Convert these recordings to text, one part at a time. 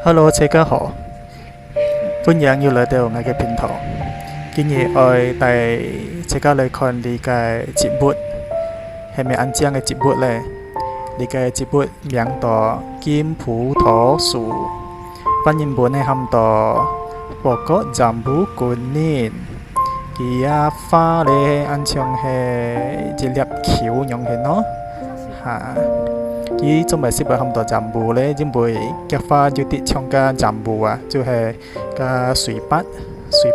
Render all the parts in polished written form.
Hello，大家好，歡迎又來到我嘅頻道。今日我帶大家來看呢個節目，係咪安靜嘅節目呢？呢個節目名叫金葡萄樹，翻譯本係含到pokok jambu kuning，佢啊花咧安像係一粒球樣嘅咯，嚇。佢做咩識唔含到jambu咧？因為嘅花要啲像個jambu啊，就係個水筆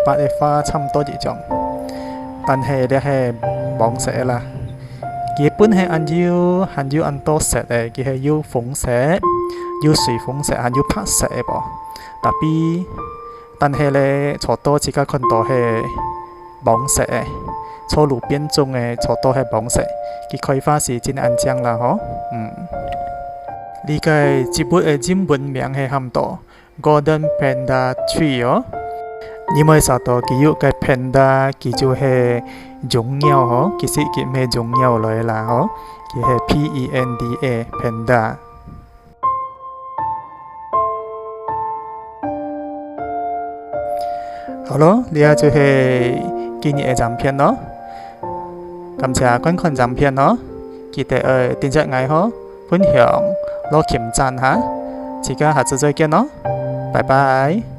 嘅花差唔多一種，但係咧係黃色啦。佢本係按要按多色嘅，佢係要紅色、要水紅色、按要白色嘅噃。但係咧，初多自家看到係黃色嘅，初路邊種嘅初多係黃色，佢開花時真安靜啦，嗬。呢個節目嘅英文名係含到 Golden Panda Tree 哦。你咪查到佢有個 panda，佢就係種鳥嗬，其實佢咩種鳥來啦嗬，佢係 PENDA panda。好咯，呢個就係今日嘅影片咯。感謝觀看影片咯，記得點擊愛好、分享、攞點讚嚇。大家下次再見咯，拜拜。